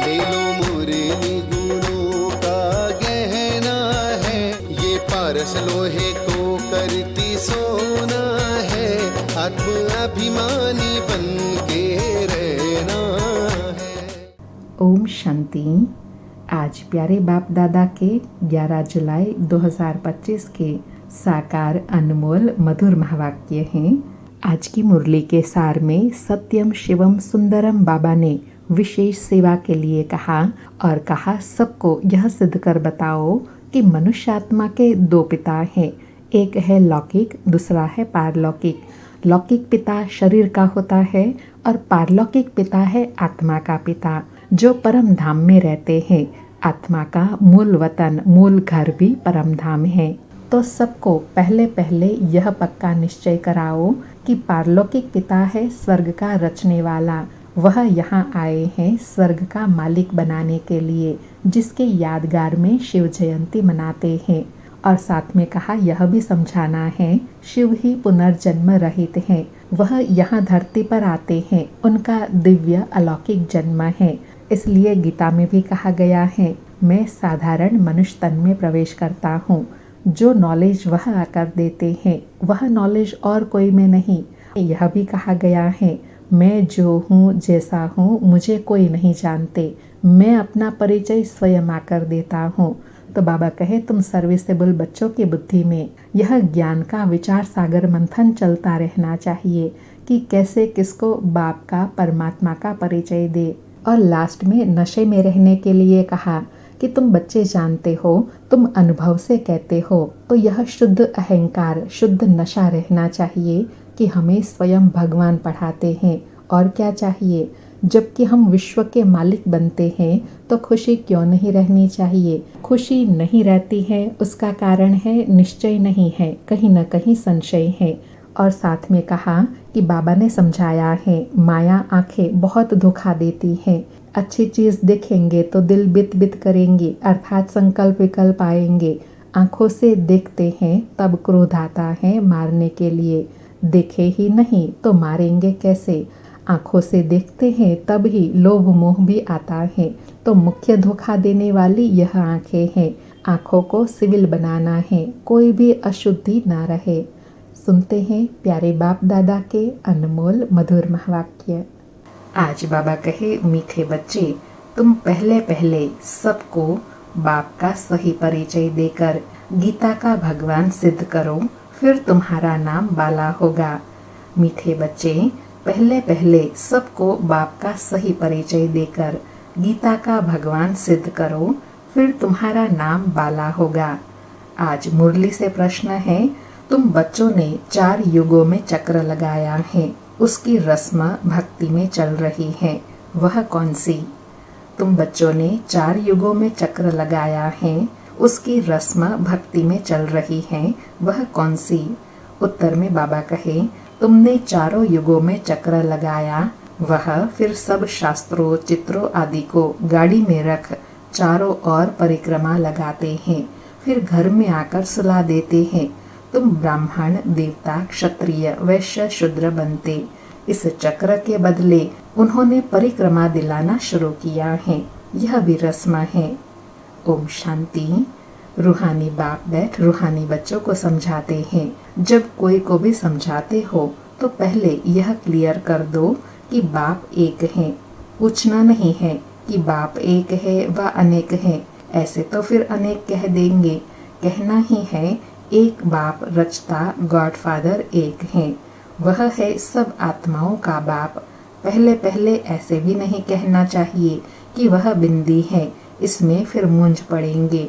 ले लो मुरली गुणों का गहना है, ये पारस लोहे को करती सोना है, आत्म अभिमानी बन के रहना है। ओम शांति। आज प्यारे बाप दादा के 11 जुलाई 2025 के साकार अनमोल मधुर महावाक्य हैं। आज की मुरली के सार में सत्यम शिवम सुंदरम बाबा ने विशेष सेवा के लिए कहा और कहा सबको यह सिद्ध कर बताओ कि मनुष्य आत्मा के दो पिता हैं, एक है लौकिक, दूसरा है पारलौकिक। लौकिक पिता शरीर का होता है और पारलौकिक पिता है आत्मा का पिता जो परम धाम में रहते हैं। आत्मा का मूल वतन, मूल घर भी परम धाम है। तो सबको पहले पहले यह पक्का निश्चय कराओ कि पारलौकिक पिता है स्वर्ग का रचने वाला। वह यहाँ आए हैं स्वर्ग का मालिक बनाने के लिए, जिसके यादगार में शिव जयंती मनाते हैं। और साथ में कहा यह भी समझाना है शिव ही पुनर्जन्म रहित हैं। वह यहाँ धरती पर आते हैं, उनका दिव्य अलौकिक जन्म है। इसलिए गीता में भी कहा गया है, मैं साधारण मनुष्य तन में प्रवेश करता हूँ। जो नॉलेज वह आकर देते हैं वह नॉलेज और कोई में नहीं। यह भी कहा गया है, मैं जो हूँ जैसा हूँ मुझे कोई नहीं जानते, मैं अपना परिचय स्वयं आकर देता हूँ। तो बाबा कहे तुम सर्विसेबल बच्चों की बुद्धि में यह ज्ञान का विचार सागर मंथन चलता रहना चाहिए कि कैसे किसको बाप का परमात्मा का परिचय दे। और लास्ट में नशे में रहने के लिए कहा कि तुम बच्चे जानते हो, तुम अनुभव से कहते हो। तो यह शुद्ध अहंकार, शुद्ध नशा रहना चाहिए कि हमें स्वयं भगवान पढ़ाते हैं। और क्या चाहिए, जबकि हम विश्व के मालिक बनते हैं तो खुशी क्यों नहीं रहनी चाहिए। खुशी नहीं रहती है उसका कारण है निश्चय नहीं है, कहीं न कहीं संशय है। और साथ में कहा कि बाबा ने समझाया है माया आंखें बहुत धोखा देती हैं। अच्छी चीज़ देखेंगे तो दिल बित बित करेंगे, अर्थात संकल्प विकल्प आएंगे। आँखों से देखते हैं तब क्रोध आता है मारने के लिए, देखे ही नहीं तो मारेंगे कैसे। आँखों से देखते हैं तब ही लोभ मोह भी आता है। तो मुख्य धोखा देने वाली यह आँखें हैं। आँखों को सिविल बनाना है, कोई भी अशुद्धि ना रहे। सुनते हैं प्यारे बाप दादा के अनमोल मधुर महावाक्य। आज बाबा कहे मीठे बच्चे, तुम पहले पहले सबको बाप का सही परिचय देकर गीता का भगवान सिद्ध करो, फिर तुम्हारा नाम बाला होगा। मीठे बच्चे, पहले पहले सबको बाप का सही परिचय देकर गीता का भगवान सिद्ध करो, फिर तुम्हारा नाम बाला होगा। आज मुरली से प्रश्न है, तुम बच्चों ने 4 युगों में चक्र लगाया है, उसकी रस्म भक्ति में चल रही है, वह कौन सी? तुम बच्चों ने 4 युगों में चक्र लगाया है, उसकी रस्म भक्ति में चल रही है, वह कौन सी? उत्तर में बाबा कहे, तुमने 4 युगों में चक्र लगाया, वह फिर सब शास्त्रों चित्रों आदि को गाड़ी में रख चारों ओर परिक्रमा लगाते हैं, फिर घर में आकर सुला देते हैं। तुम ब्राह्मण देवता क्षत्रिय वैश्य शूद्र बनते। इस चक्र के बदले उन्होंने परिक्रमा दिलाना शुरू किया है, यह भी रस्म है। ओम शांति। रूहानी बाप बैठ रूहानी बच्चों को समझाते हैं। जब कोई को भी समझाते हो तो पहले यह क्लियर कर दो कि बाप एक है। पूछना नहीं है कि बाप एक है व अनेक है, ऐसे तो फिर अनेक कह देंगे। कहना ही है एक बाप रचता, गॉडफादर एक है, वह है सब आत्माओं का बाप। पहले पहले ऐसे भी नहीं कहना चाहिए कि वह बिंदी है, इसमें फिर मूंझ पड़ेंगे।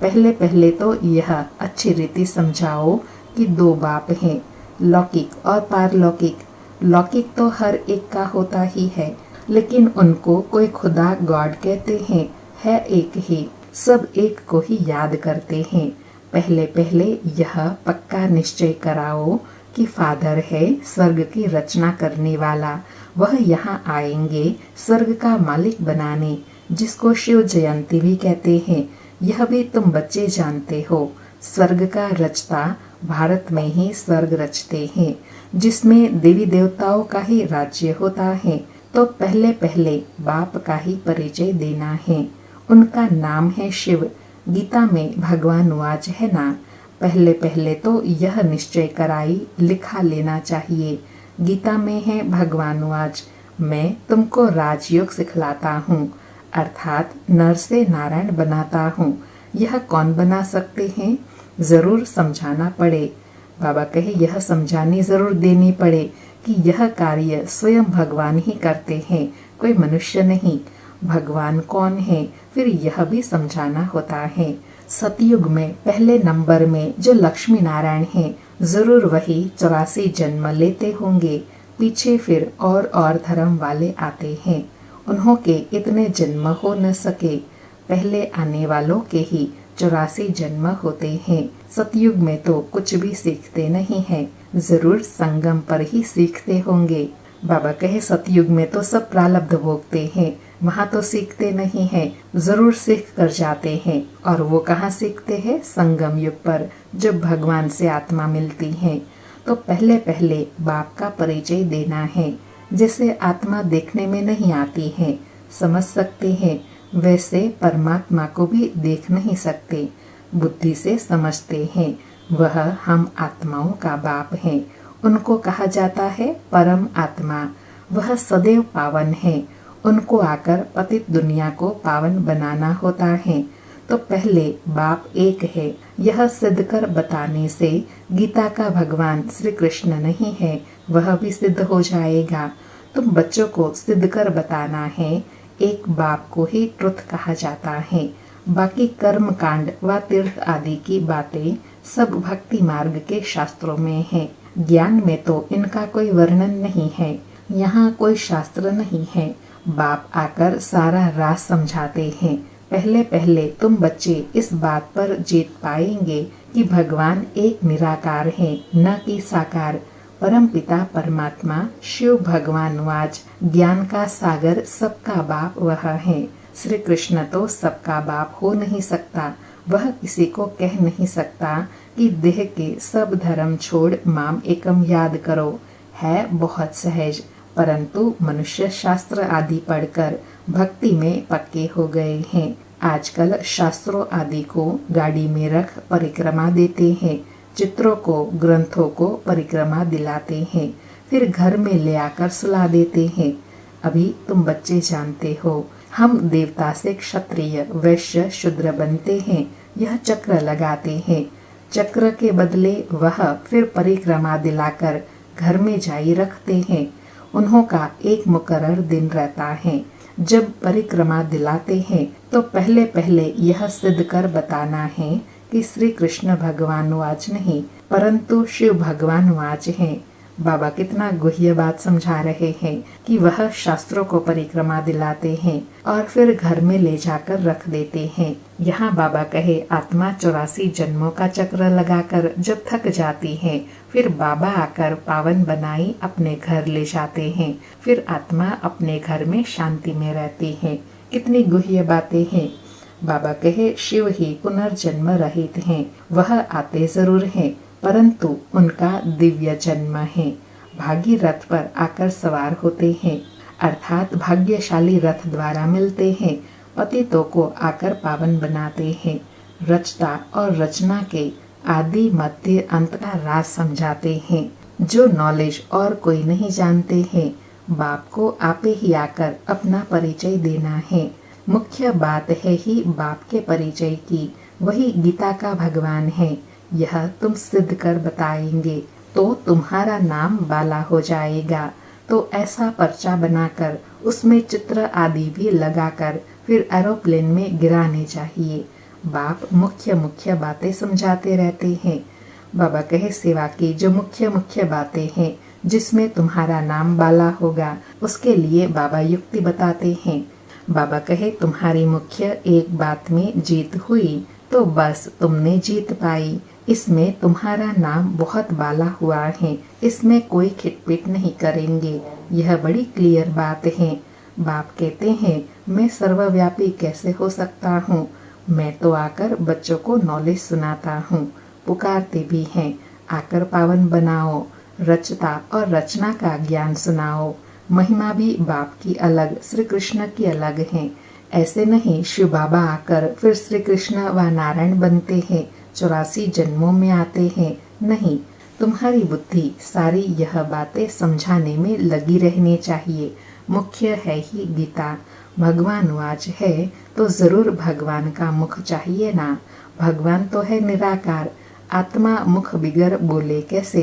पहले पहले तो यह अच्छी रीति समझाओ कि 2 बाप हैं, लौकिक और पारलौकिक। लौकिक तो हर एक का होता ही है, लेकिन उनको कोई खुदा गॉड कहते हैं, है एक ही, सब एक को ही याद करते हैं। पहले पहले यह पक्का निश्चय कराओ कि फादर है स्वर्ग की रचना करने वाला, वह यहाँ आएंगे स्वर्ग का मालिक बनाने, जिसको शिव जयंती भी कहते हैं। यह भी तुम बच्चे जानते हो। स्वर्ग का रचता भारत में ही स्वर्ग रचते हैं, जिसमें देवी देवताओं का ही राज्य होता है। तो पहले पहले बाप का ही परिचय देना है। उनका नाम है शिव। गीता में भगवान वाच है ना, पहले पहले तो यह निश्चय कराई लिखा लेना चाहिए। गीता में है भगवान वाच, मैं तुमको राजयोग सिखलाता हूँ, अर्थात नर से नारायण बनाता हूँ। यह कौन बना सकते हैं? जरूर समझाना पड़े। बाबा कहे यह समझानी जरूर देनी पड़े कि यह कार्य स्वयं भगवान ही करते हैं, कोई मनुष्य नहीं। भगवान कौन है फिर यह भी समझाना होता है। सतयुग में पहले नंबर में जो लक्ष्मी नारायण हैं, जरूर वही 84 जन्म लेते होंगे। पीछे फिर और धर्म वाले आते हैं, उन्हों के इतने जन्म हो न सके। पहले आने वालों के ही 84 जन्म होते हैं। सतयुग में तो कुछ भी सीखते नहीं हैं, जरूर संगम पर ही सीखते होंगे। बाबा कहे सतयुग में तो सब प्रारब्ध भोगते हैं, वहाँ तो सीखते नहीं हैं, जरूर सीख कर जाते हैं। और वो कहाँ सीखते हैं? संगम युग पर, जब भगवान से आत्मा मिलती है। तो पहले पहले बाप का परिचय देना है। जैसे आत्मा देखने में नहीं आती है, समझ सकते हैं, वैसे परमात्मा को भी देख नहीं सकते, बुद्धि से समझते हैं। वह हम आत्माओं का बाप है। उनको कहा जाता है परम आत्मा। वह सदैव पावन है। उनको आकर पतित दुनिया को पावन बनाना होता है। तो पहले बाप एक है, यह सिद्ध कर बताने से गीता का भगवान श्री कृष्ण नहीं है, वह भी सिद्ध हो जाएगा। तुम बच्चों को सिद्ध कर बताना है। एक बाप को ही ट्रुथ कहा जाता है। बाकी कर्म कांड व तीर्थ आदि की बातें सब भक्ति मार्ग के शास्त्रों में है। ज्ञान में तो इनका कोई वर्णन नहीं है। यहाँ कोई शास्त्र नहीं है। बाप आकर सारा राज समझाते हैं। पहले पहले तुम बच्चे इस बात पर जीत पाएंगे कि भगवान एक निराकार है, न कि साकार। परम पिता परमात्मा शिव भगवान वाच, ज्ञान का सागर, सबका बाप वह है। श्री कृष्ण तो सबका बाप हो नहीं सकता। वह किसी को कह नहीं सकता कि देह के सब धर्म छोड़ माम एकम याद करो। है बहुत सहज, परंतु मनुष्य शास्त्र आदि पढ़कर भक्ति में पक्के हो गए हैं। आजकल शास्त्रों आदि को गाड़ी में रख परिक्रमा देते हैं, चित्रों को ग्रंथों को परिक्रमा दिलाते हैं, फिर घर में ले आकर सुला देते हैं। अभी तुम बच्चे जानते हो, हम देवता से क्षत्रिय वैश्य शूद्र बनते हैं, यह चक्र लगाते हैं। चक्र के बदले वह फिर परिक्रमा दिलाकर घर में जाई रखते हैं। उन्हों का एक मुकर्रर दिन रहता है। जब परिक्रमा दिलाते हैं तो पहले पहले यह सिद्ध कर बताना है कि श्री कृष्ण भगवान वाच नहीं, परंतु शिव भगवान वाच हैं। बाबा कितना गुह्य बात समझा रहे हैं कि वह शास्त्रों को परिक्रमा दिलाते हैं और फिर घर में ले जाकर रख देते हैं। यहाँ बाबा कहे आत्मा 84 जन्मों का चक्र लगाकर जब थक जाती है, फिर बाबा आकर पावन बनाई अपने घर ले जाते हैं। फिर आत्मा अपने घर में शांति में रहती है। कितनी गुह्य बातें हैं। बाबा कहे शिव ही पुनर्जन्म रहित हैं। वह आते जरूर हैं, परंतु उनका दिव्य जन्म है। भागी रथ पर आकर सवार होते हैं, अर्थात भाग्यशाली रथ द्वारा मिलते हैं। पतितों को आकर पावन बनाते हैं। रचता और रचना के आदि मध्य अंत का राज समझाते हैं, जो नॉलेज और कोई नहीं जानते हैं। बाप को आपे ही आकर अपना परिचय देना है। मुख्य बात है ही बाप के परिचय की। वही गीता का भगवान है। यह तुम सिद्ध कर बताएंगे तो तुम्हारा नाम बाला हो जाएगा। तो ऐसा पर्चा बनाकर उसमें चित्र आदि भी लगाकर फिर एरोप्लेन में गिराने चाहिए। बाप मुख्य मुख्य बातें समझाते रहते हैं। बाबा कहे सेवा की जो मुख्य मुख्य बातें हैं, जिसमें तुम्हारा नाम बाला होगा, उसके लिए बाबा युक्ति बताते हैं। बाबा कहे तुम्हारी मुख्य एक बात में जीत हुई तो बस तुमने जीत पाई। इसमें तुम्हारा नाम बहुत बाला हुआ है, इसमें कोई खिटपिट नहीं करेंगे। यह बड़ी क्लियर बात है। बाप कहते हैं मैं सर्वव्यापी कैसे हो सकता हूँ? मैं तो आकर बच्चों को नॉलेज सुनाता हूँ। पुकारते भी हैं आकर पावन बनाओ, रचता और रचना का ज्ञान सुनाओ। महिमा भी बाप की अलग, श्री कृष्ण की अलग है। ऐसे नहीं शिव बाबा आकर फिर श्री कृष्ण व नारायण बनते हैं, 84 जन्मों में आते हैं। नहीं, तुम्हारी बुद्धि सारी यह बातें समझाने में लगी रहनी चाहिए। मुख्य है ही गीता। भगवान वाच है तो जरूर भगवान का मुख चाहिए ना। भगवान तो है निराकार, आत्मा मुख बिगर बोले कैसे?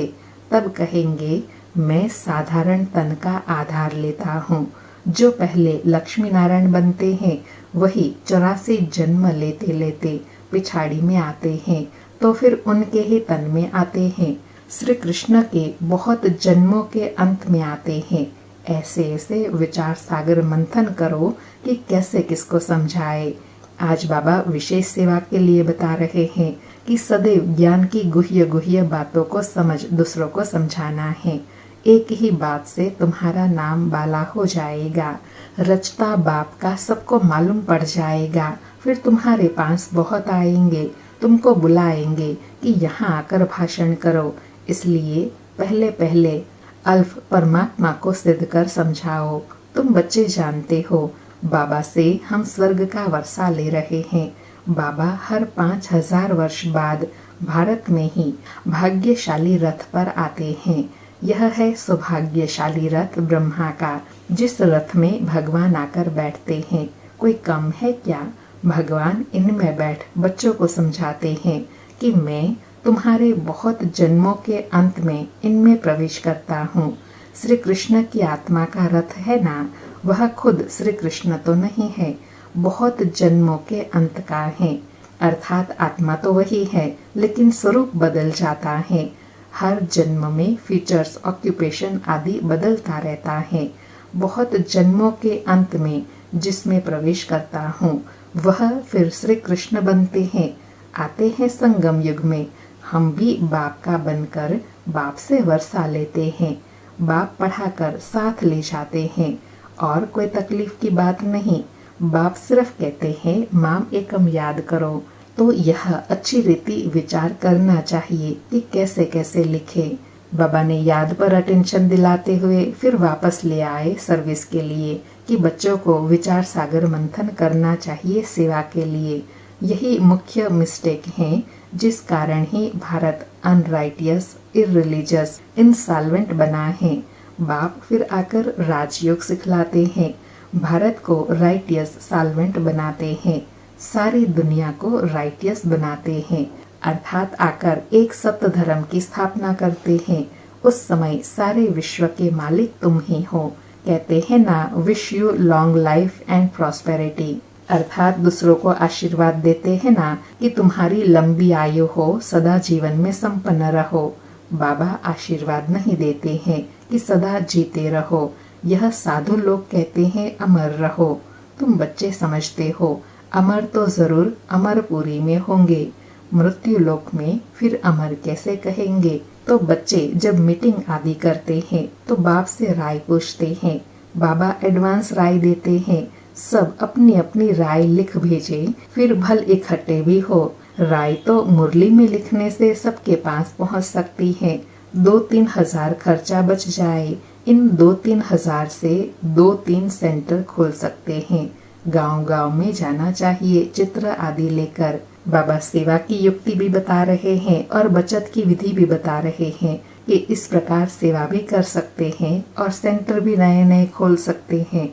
तब कहेंगे मैं साधारण तन का आधार लेता हूँ। जो पहले लक्ष्मी नारायण बनते हैं वही 84 जन्म लेते लेते पिछाड़ी में आते हैं, तो फिर उनके ही तन में आते हैं। श्री कृष्ण के बहुत जन्मों के अंत में आते हैं। ऐसे ऐसे विचार सागर मंथन करो कि कैसे किसको समझाए। आज बाबा विशेष सेवा के लिए बता रहे हैं कि सदैव ज्ञान की गुह्य गुह्य बातों को समझ दूसरों को समझाना है। एक ही बात से तुम्हारा नाम बाला हो जाएगा, रचता बाप का सबको मालूम पड़ जाएगा। फिर तुम्हारे पास बहुत आएंगे, तुमको बुलाएंगे कि यहाँ आकर भाषण करो। इसलिए पहले पहले अल्फ परमात्मा को सिद्ध कर समझाओ। तुम बच्चे जानते हो बाबा से हम स्वर्ग का वर्षा ले रहे हैं। बाबा हर 5000 वर्ष बाद भारत में ही भाग्यशाली रथ पर आते हैं। यह है सौभाग्यशाली रथ ब्रह्मा का, जिस रथ में भगवान आकर बैठते हैं। कोई कम है क्या? भगवान इनमें बैठ बच्चों को समझाते हैं कि मैं तुम्हारे बहुत जन्मों के अंत में इनमें प्रवेश करता हूँ। श्री कृष्ण की आत्मा का रथ है ना, वह खुद श्री कृष्ण तो नहीं है, बहुत जन्मों के अंत का है। अर्थात आत्मा तो वही है, लेकिन स्वरूप बदल जाता है। हर जन्म में फीचर्स, ऑक्यूपेशन आदि बदलता रहता है। बहुत जन्मों के अंत में जिसमें प्रवेश करता हूँ वह फिर श्री कृष्ण बनते हैं, आते हैं संगम युग में। हम भी बाप का बनकर बाप से वर्षा लेते हैं, बाप पढ़ाकर साथ ले जाते हैं। और कोई तकलीफ की बात नहीं। बाप सिर्फ कहते हैं माम एकम याद करो। तो यह अच्छी रीति विचार करना चाहिए कि कैसे कैसे लिखे। बाबा ने याद पर अटेंशन दिलाते हुए फिर वापस ले आए सर्विस के लिए कि बच्चों को विचार सागर मंथन करना चाहिए सेवा के लिए। यही मुख्य मिस्टेक है, जिस कारण ही भारत अनराइटियस, इररिलीजियस, इंसॉल्वेंट बना है। बाप फिर आकर राजयोग सिखलाते हैं, भारत को राइटियस सॉल्वेंट बनाते हैं, सारी दुनिया को राइटियस बनाते हैं। अर्थात आकर एक सत्य धर्म की स्थापना करते हैं। उस समय सारे विश्व के मालिक तुम ही हो। कहते हैं ना, wish you long life and prosperity. अर्थात दूसरों को आशीर्वाद देते हैं ना कि तुम्हारी लंबी आयु हो, सदा जीवन में संपन्न रहो। बाबा आशीर्वाद नहीं देते हैं कि सदा जीते रहो। यह साधु लोग कहते हैं अमर रहो। तुम बच्चे समझते हो अमर तो जरूर अमरपुरी में होंगे, मृत्यु लोक में फिर अमर कैसे कहेंगे? तो बच्चे जब मीटिंग आदि करते हैं तो बाप से राय पूछते हैं। बाबा एडवांस राय देते हैं। सब अपनी अपनी राय लिख भेजे, फिर भल इकट्ठे भी हो। राय तो मुरली में लिखने से सबके पास पहुंच सकती है। 2-3 हजार खर्चा बच जाए। इन 2-3 हजार से 2-3 सेंटर खोल सकते हैं। गांव गांव में जाना चाहिए चित्र आदि लेकर। बाबा सेवा की युक्ति भी बता रहे हैं और बचत की विधि भी बता रहे हैं कि इस प्रकार सेवा भी कर सकते हैं और सेंटर भी नए नए खोल सकते हैं।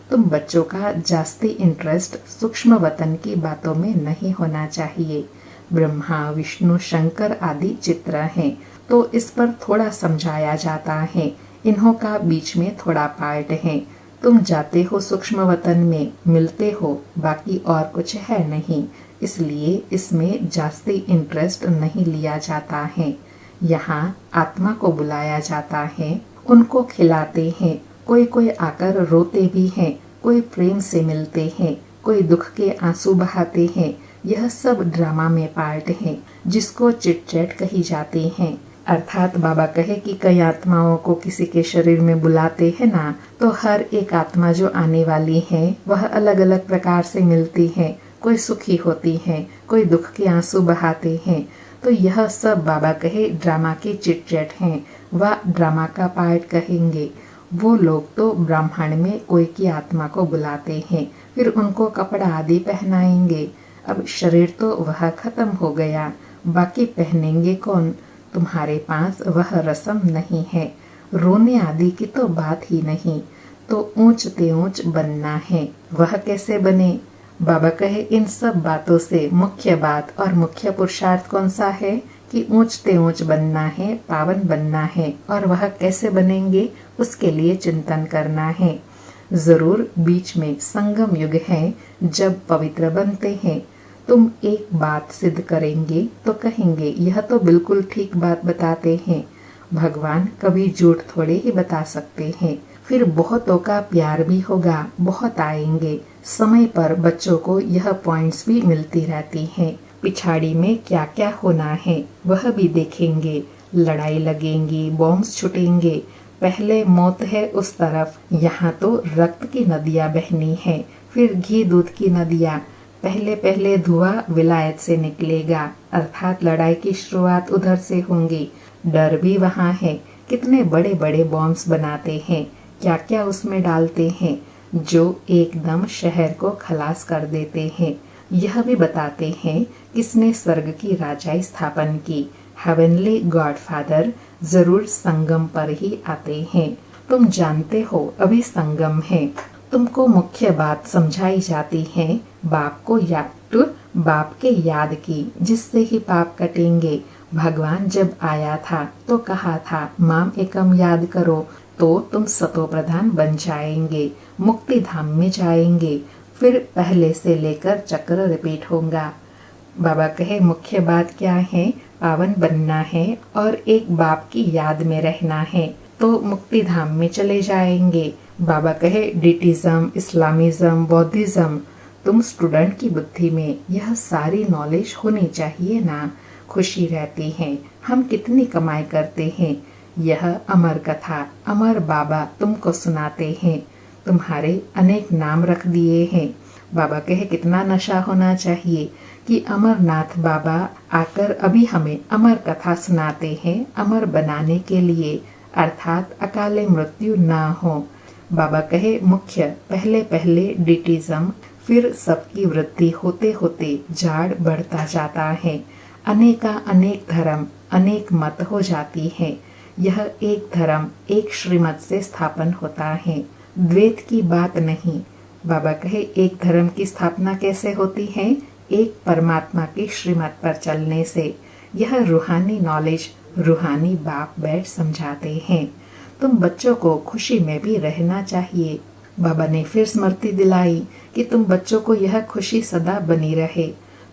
तुम बच्चों का जास्ती इंटरेस्ट सूक्ष्म वतन की बातों में नहीं होना चाहिए। ब्रह्मा, विष्णु, शंकर आदि चित्र हैं, तो इस पर थोड़ा समझाया जाता है। इन्हों का बीच में थोड़ा पार्ट है। तुम जाते हो सूक्ष्म वतन में, मिलते हो, बाकी और कुछ है नहीं। इसलिए इसमें जास्ती इंटरेस्ट नहीं लिया जाता है। यहाँ आत्मा को बुलाया जाता है, उनको खिलाते हैं। कोई कोई आकर रोते भी हैं, कोई प्रेम से मिलते हैं, कोई दुख के आंसू बहाते हैं। यह सब ड्रामा में पार्ट है, जिसको चिट चैट कही जाती हैं। अर्थात बाबा कहे कि कई आत्माओं को किसी के शरीर में बुलाते हैं ना, तो हर एक आत्मा जो आने वाली है वह अलग अलग प्रकार से मिलती है। कोई सुखी होती है, कोई दुख के आंसू बहाते हैं। तो यह सब बाबा कहे ड्रामा की चिट चैट है, वह ड्रामा का पार्ट कहेंगे। वो लोग तो ब्राह्मण में कोई की आत्मा को बुलाते हैं, फिर उनको कपड़ा आदि पहनाएंगे। अब शरीर तो वह खत्म हो गया, बाकी पहनेंगे कौन? तुम्हारे पास वह रस्म नहीं है। रोने आदि की तो बात ही नहीं, तो ऊंच ते ऊंच बनना है। वह कैसे बने? बाबा कहे, इन सब बातों से मुख्य बात और मुख्य पुरुषार्थ कौन सा है कि ऊंच ते ऊंच बनना है, पावन बनना है। और वह कैसे बनेंगे, उसके लिए चिंतन करना है। जरूर बीच में संगम युग है जब पवित्र बनते हैं। तुम एक बात सिद्ध करेंगे तो कहेंगे यह तो बिल्कुल ठीक बात बताते हैं। भगवान कभी झूठ थोड़े ही बता सकते हैं। फिर बहुतों का प्यार भी होगा, बहुत आएंगे। समय पर बच्चों को यह पॉइंट्स भी मिलती रहती हैं। पिछाड़ी में क्या क्या होना है वह भी देखेंगे। लड़ाई लगेंगी, बॉम्ब्स छुटेंगे। पहले मौत है उस तरफ, यहाँ तो रक्त की नदियाँ बहनी है, फिर घी दूध की नदियाँ। पहले पहले धुआं विलायत से निकलेगा, अर्थात लड़ाई की शुरुआत उधर से होंगी। डर भी वहाँ है। कितने बड़े बड़े बॉम्ब्स बनाते हैं, क्या क्या उसमें डालते हैं, जो एकदम शहर को खलास कर देते हैं। यह भी बताते हैं किसने स्वर्ग की राजाई स्थापन की। हेवनली गॉडफादर जरूर संगम पर ही आते हैं। तुम जानते हो अभी संगम है। तुमको मुख्य बात समझाई जाती है, बाप को याद, बाप के याद की, जिससे ही पाप कटेंगे। भगवान जब आया था तो कहा था माम एकम याद करो, तो तुम सतो प्रधान बन जाएंगे, मुक्ति धाम में जाएंगे। फिर पहले से लेकर चक्र रिपीट होगा। बाबा कहे मुख्य बात क्या है? पावन बनना है और एक बाप की याद में रहना है, तो मुक्ति धाम में चले जाएंगे। बाबा कहे डिटिज्म, इस्लामिज्म, बौद्धिज्म, तुम स्टूडेंट की बुद्धि में यह सारी नॉलेज होनी चाहिए ना। खुशी रहती है। हम कितनी कमाई करते हैं, यह अमर कथा, अमर बाबा तुमको सुनाते हैं। तुम्हारे अनेक नाम रख दिए हैं। बाबा कहे कितना नशा होना चाहिए कि अमरनाथ बाबा आकर अभी हमें अमर कथा सुनाते हैं, अमर बनाने के लिए, अर्थात अकाले मृत्यु ना हो। बाबा कहे मुख्य पहले पहले डिटिज्म, फिर सबकी वृद्धि होते होते जाड़ बढ़ता जाता है। अनेका अनेक धर्म, अनेक मत हो जाती है। यह एक धर्म एक श्रीमत से स्थापन होता है, द्वैत की बात नहीं। बाबा कहे एक धर्म की स्थापना कैसे होती है? एक परमात्मा की श्रीमत पर चलने से। यह रूहानी नॉलेज रूहानी बाप बैठ समझाते हैं। तुम बच्चों को खुशी में भी रहना चाहिए। बाबा ने फिर स्मृति दिलाई कि तुम बच्चों को यह खुशी सदा बनी रहे।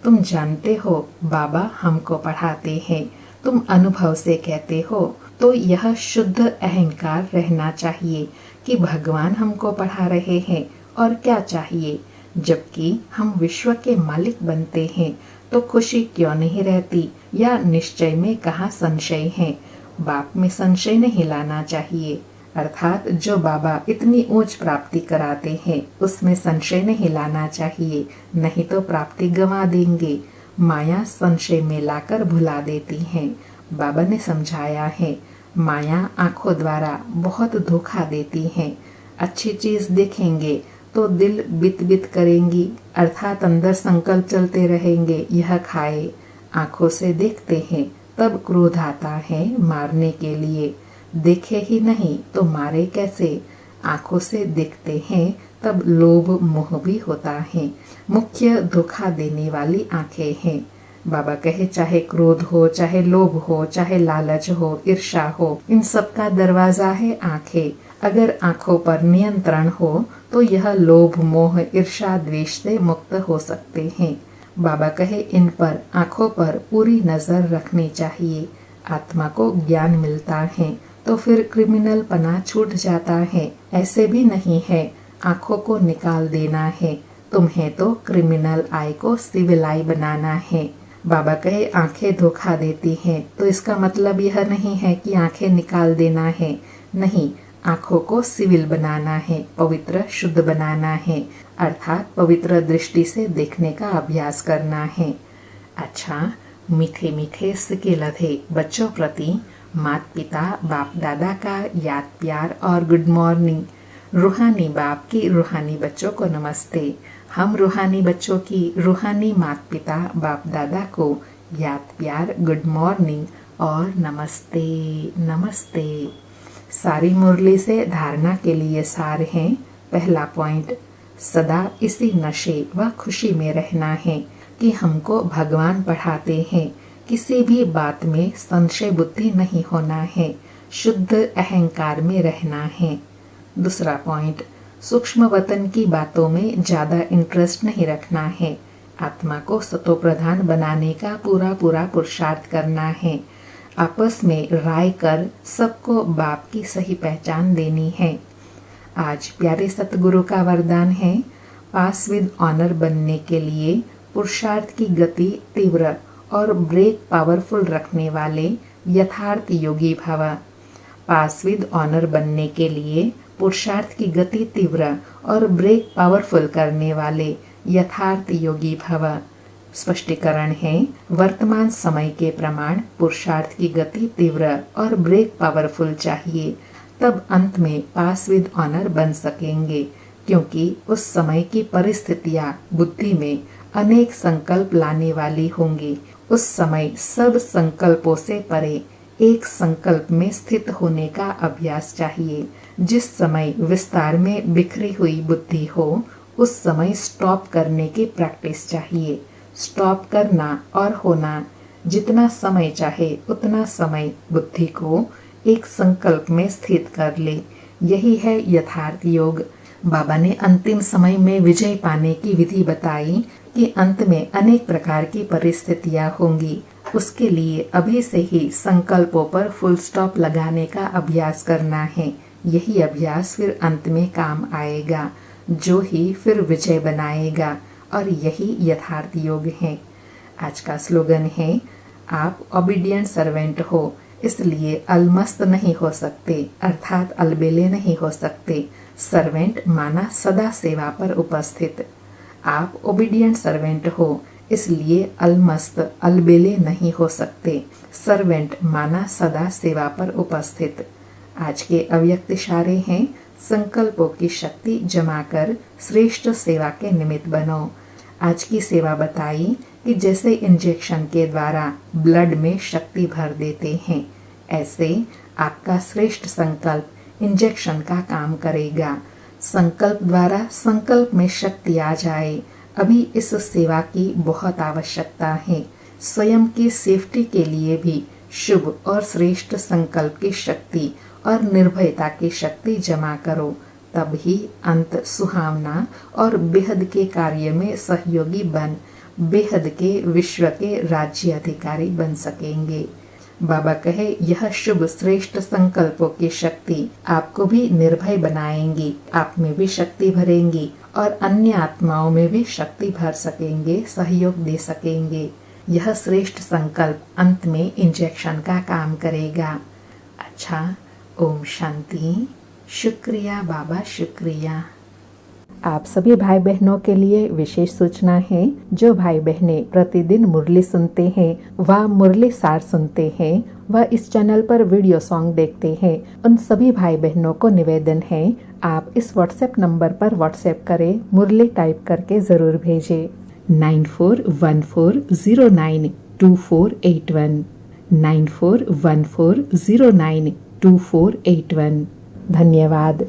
तुम जानते हो बाबा हमको पढ़ाते हैं, तुम अनुभव से कहते हो, तो यह शुद्ध अहंकार रहना चाहिए कि भगवान हमको पढ़ा रहे हैं और क्या चाहिए। जबकि हम विश्व के मालिक बनते हैं तो खुशी क्यों नहीं रहती, या निश्चय में कहाँ संशय है। बाप में संशय नहीं लाना चाहिए, अर्थात जो बाबा इतनी ऊंच प्राप्ति कराते हैं उसमें संशय नहीं लाना चाहिए, नहीं तो प्राप्ति गंवा देंगे। माया संशय में लाकर भुला देती है। बाबा ने समझाया है, माया आंखों द्वारा बहुत धोखा देती है। अच्छी चीज देखेंगे तो दिल बित बित करेंगी, अर्थात अंदर संकल्प चलते रहेंगे यह खाए। आंखों से देखते हैं तब क्रोध आता है मारने के लिए, देखे ही नहीं तो मारे कैसे। आंखों से देखते हैं तब लोभ मोह भी होता है। मुख्य धोखा देने वाली आंखें हैं। बाबा कहे चाहे क्रोध हो, चाहे लोभ हो, चाहे लालच हो, ईर्ष्या हो, इन सब का दरवाजा है आंखें। अगर आंखों पर नियंत्रण हो तो यह लोभ मोह ईर्ष्या द्वेष से मुक्त हो सकते हैं। बाबा कहे इन पर आंखों पर पूरी नजर रखनी चाहिए। आत्मा को ज्ञान मिलता है तो फिर क्रिमिनल पना छूट जाता है। ऐसे भी नहीं है आंखों को निकाल देना है, तुम्हें तो क्रिमिनल आई को सिविल आई बनाना है। बाबा कहे आंखें धोखा देती हैं तो इसका मतलब यह नहीं है कि आंखें निकाल देना है, नहीं, आंखों को सिविल बनाना है, पवित्र शुद्ध बनाना है, अर्थात पवित्र दृष्टि से देखने का अभ्यास करना है। अच्छा, मीठे मीठे सिके लधे बच्चों प्रति माता पिता बाप दादा का याद प्यार और गुड मॉर्निंग। रूहानी बाप की रूहानी बच्चों को नमस्ते। हम रूहानी बच्चों की रूहानी माता पिता बाप दादा को याद प्यार गुड मॉर्निंग और नमस्ते नमस्ते। सारी मुरली से धारणा के लिए सार हैं। पहला पॉइंट, सदा इसी नशे व खुशी में रहना है कि हमको भगवान पढ़ाते हैं। किसी भी बात में संशय बुद्धि नहीं होना है, शुद्ध अहंकार में रहना है। दूसरा पॉइंट, सूक्ष्म वतन की बातों में ज्यादा इंटरेस्ट नहीं रखना है। आत्मा को सतोप्रधान बनाने का पूरा पुरुषार्थ करना है। आपस में राय कर सबको बाप की सही पहचान देनी है। आज प्यारे सतगुरु का वरदान है, पास विद ऑनर बनने के लिए पुरुषार्थ की गति तीव्र और ब्रेक पावरफुल रखने वाले यथार्थ योगी भव। पास विद ऑनर बनने के लिए पुरुषार्थ की गति तीव्र और ब्रेक पावरफुल करने वाले यथार्थ योगी भव। स्पष्टीकरण है, वर्तमान समय के प्रमाण पुरुषार्थ की गति तीव्र और ब्रेक पावरफुल चाहिए, तब अंत में पास विद ऑनर बन सकेंगे, क्योंकि उस समय की परिस्थितियां बुद्धि में अनेक संकल्प लाने वाली होंगी। उस समय सब संकल्पों से परे एक संकल्प में स्थित होने का अभ्यास चाहिए। जिस समय विस्तार में बिखरी हुई बुद्धि हो, उस समय स्टॉप करने की प्रैक्टिस चाहिए। स्टॉप करना और होना, जितना समय चाहे उतना समय बुद्धि को एक संकल्प में स्थित कर ले, यही है यथार्थ योग। बाबा ने अंतिम समय में विजय पाने की विधि बताई कि अंत में अनेक प्रकार की परिस्थितियां होंगी। उसके लिए अभी से ही संकल्पों पर फुल स्टॉप लगाने का अभ्यास करना है। यही अभ्यास फिर अंत में काम आएगा, जो ही फिर विजय बनाएगा, और यही यथार्थ योग है। आज का स्लोगन है, आप ओबीडिएंट सर्वेंट हो, इसलिए अलमस्त नहीं हो सकते, अर्थात अलबेले नहीं हो सकते। सर्वेंट माना सदा सेवा पर उपस्थित। आप ओबीडिएंट सर्वेंट हो, इसलिए अलमस्त अलबेले नहीं हो सकते। सर्वेंट माना सदा सेवा पर उपस्थित। आज के अव्यक्त इशारे हैं, संकल्पों की शक्ति जमा कर श्रेष्ठ सेवा के निमित्त बनो। आज की सेवा बताई कि जैसे इंजेक्शन के द्वारा ब्लड में शक्ति भर देते हैं, ऐसे आपका श्रेष्ठ संकल्प इंजेक्शन का काम करेगा। संकल्प द्वारा संकल्प में शक्ति आ जाए। अभी इस सेवा की बहुत आवश्यकता है। स्वयं की सेफ्टी के लिए भी शुभ और श्रेष्ठ संकल्प की शक्ति और निर्भयता की शक्ति जमा करो, तब ही अंत सुहावना और बेहद के कार्य में सहयोगी बन बेहद के विश्व के राज्य अधिकारी बन सकेंगे। बाबा कहे, यह शुभ श्रेष्ठ संकल्पों की शक्ति आपको भी निर्भय बनाएंगी, आप में भी शक्ति भरेंगी और अन्य आत्माओं में भी शक्ति भर सकेंगे, सहयोग दे सकेंगे। यह श्रेष्ठ संकल्प अंत में इंजेक्शन का काम करेगा। अच्छा, ओम शांति। शुक्रिया बाबा, शुक्रिया। आप सभी भाई बहनों के लिए विशेष सूचना है। जो भाई बहनें प्रतिदिन मुरली सुनते हैं व मुरली सार सुनते हैं व इस चैनल पर वीडियो सॉन्ग देखते हैं, उन सभी भाई बहनों को निवेदन है, आप इस व्हाट्सएप नंबर पर व्हाट्सएप करें, मुरली टाइप करके जरूर भेजें। 9414092481 9414092481। धन्यवाद।